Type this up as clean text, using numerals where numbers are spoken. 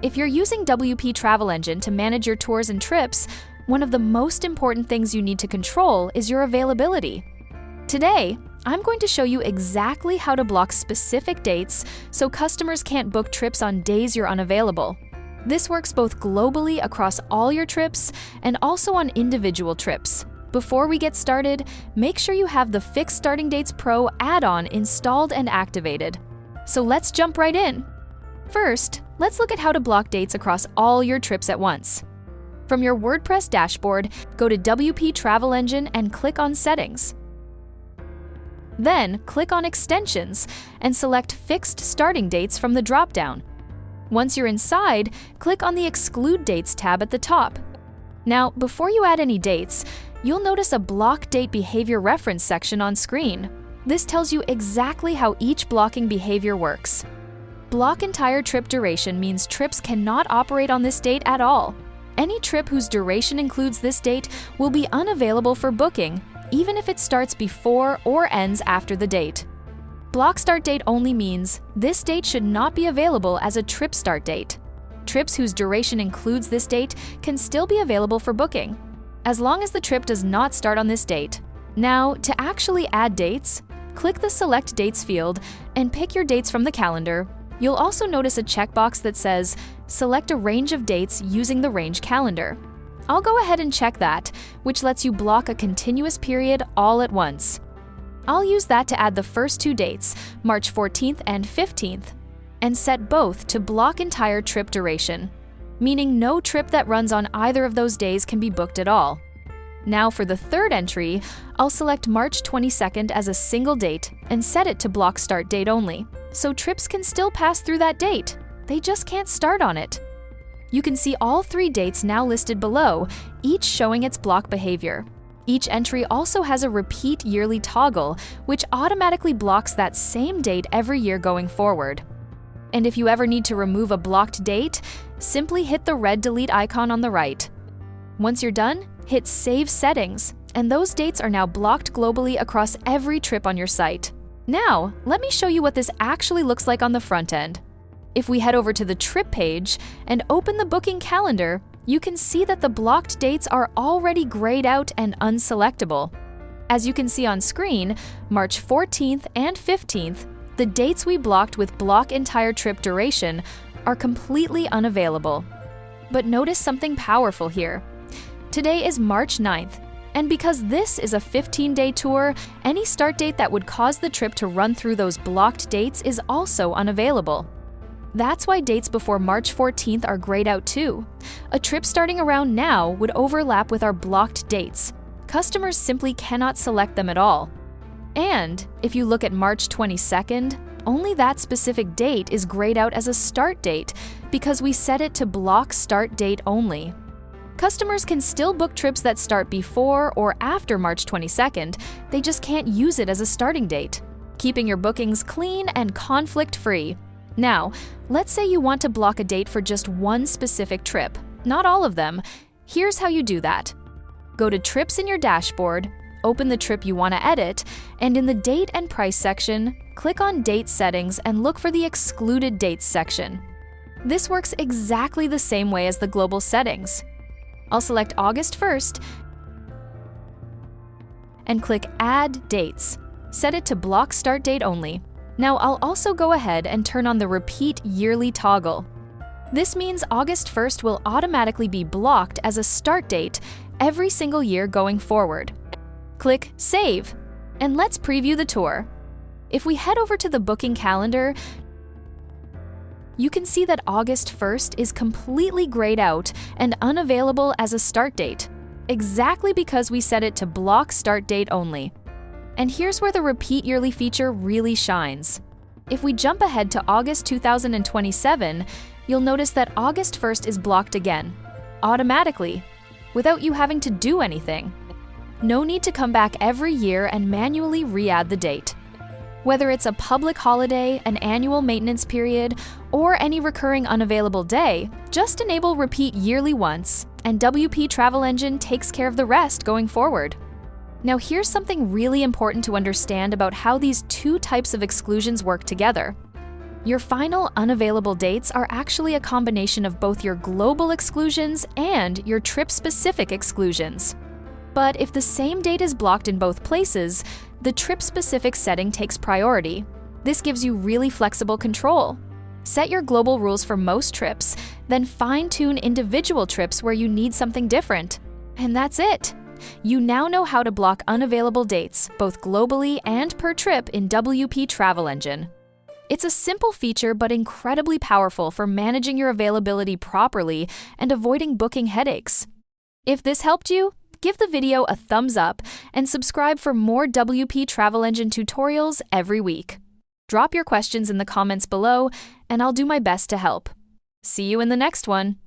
If you're using WP Travel Engine to manage your tours and trips, one of the most important things you need to control is your availability. Today, I'm going to show you exactly how to block specific dates so customers can't book trips on days you're unavailable. This works both globally across all your trips and also on individual trips. Before we get started, make sure you have the Fixed Starting Dates Pro add-on installed and activated. So let's jump right in. First, let's look at how to block dates across all your trips at once. From your WordPress dashboard, go to WP Travel Engine and click on Settings. Then, click on Extensions and select Fixed Starting Dates from the drop-down. Once you're inside, click on the Exclude Dates tab at the top. Now, before you add any dates, you'll notice a Block Date Behavior Reference section on screen. This tells you exactly how each blocking behavior works. Block entire trip duration means trips cannot operate on this date at all. Any trip whose duration includes this date will be unavailable for booking, even if it starts before or ends after the date. Block start date only means this date should not be available as a trip start date. Trips whose duration includes this date can still be available for booking, as long as the trip does not start on this date. Now, to actually add dates, click the Select Dates field and pick your dates from the calendar. You'll also notice a checkbox that says, select a range of dates using the range calendar. I'll go ahead and check that, which lets you block a continuous period all at once. I'll use that to add the first two dates, March 14th and 15th, and set both to block entire trip duration, meaning no trip that runs on either of those days can be booked at all. Now for the third entry, I'll select March 22nd as a single date and set it to block start date only, so trips can still pass through that date. They just can't start on it. You can see all three dates now listed below, each showing its block behavior. Each entry also has a repeat yearly toggle, which automatically blocks that same date every year going forward. And if you ever need to remove a blocked date, simply hit the red delete icon on the right. Once you're done, hit Save Settings, and those dates are now blocked globally across every trip on your site. Now, let me show you what this actually looks like on the front end. If we head over to the trip page and open the booking calendar, you can see that the blocked dates are already grayed out and unselectable. As you can see on screen, March 14th and 15th, the dates we blocked with block entire trip duration, are completely unavailable. But notice something powerful here. Today is March 9th, and because this is a 15-day tour, any start date that would cause the trip to run through those blocked dates is also unavailable. That's why dates before March 14th are grayed out too. A trip starting around now would overlap with our blocked dates. Customers simply cannot select them at all. And if you look at March 22nd, only that specific date is grayed out as a start date because we set it to block start date only. Customers can still book trips that start before or after March 22nd, they just can't use it as a starting date, keeping your bookings clean and conflict-free. Now, let's say you want to block a date for just one specific trip, not all of them. Here's how you do that. Go to Trips in your dashboard, open the trip you want to edit, and in the Date and Price section, click on Date Settings and look for the Excluded Dates section. This works exactly the same way as the global settings. I'll select August 1st and click Add Dates. Set it to block start date only. Now I'll also go ahead and turn on the Repeat Yearly toggle. This means August 1st will automatically be blocked as a start date every single year going forward. Click Save, and let's preview the tour. If we head over to the booking calendar, you can see that August 1st is completely grayed out and unavailable as a start date, exactly because we set it to block start date only. And here's where the Repeat Yearly feature really shines. If we jump ahead to August 2027, you'll notice that August 1st is blocked again, automatically, without you having to do anything. No need to come back every year and manually re-add the date. Whether it's a public holiday, an annual maintenance period, or any recurring unavailable day, just enable Repeat Yearly once, and WP Travel Engine takes care of the rest going forward. Now here's something really important to understand about how these two types of exclusions work together. Your final unavailable dates are actually a combination of both your global exclusions and your trip-specific exclusions. But if the same date is blocked in both places, the trip-specific setting takes priority. This gives you really flexible control. Set your global rules for most trips, then fine-tune individual trips where you need something different. And that's it! You now know how to block unavailable dates, both globally and per trip in WP Travel Engine. It's a simple feature but incredibly powerful for managing your availability properly and avoiding booking headaches. If this helped you, give the video a thumbs up and subscribe for more WP Travel Engine tutorials every week. Drop your questions in the comments below, and I'll do my best to help. See you in the next one.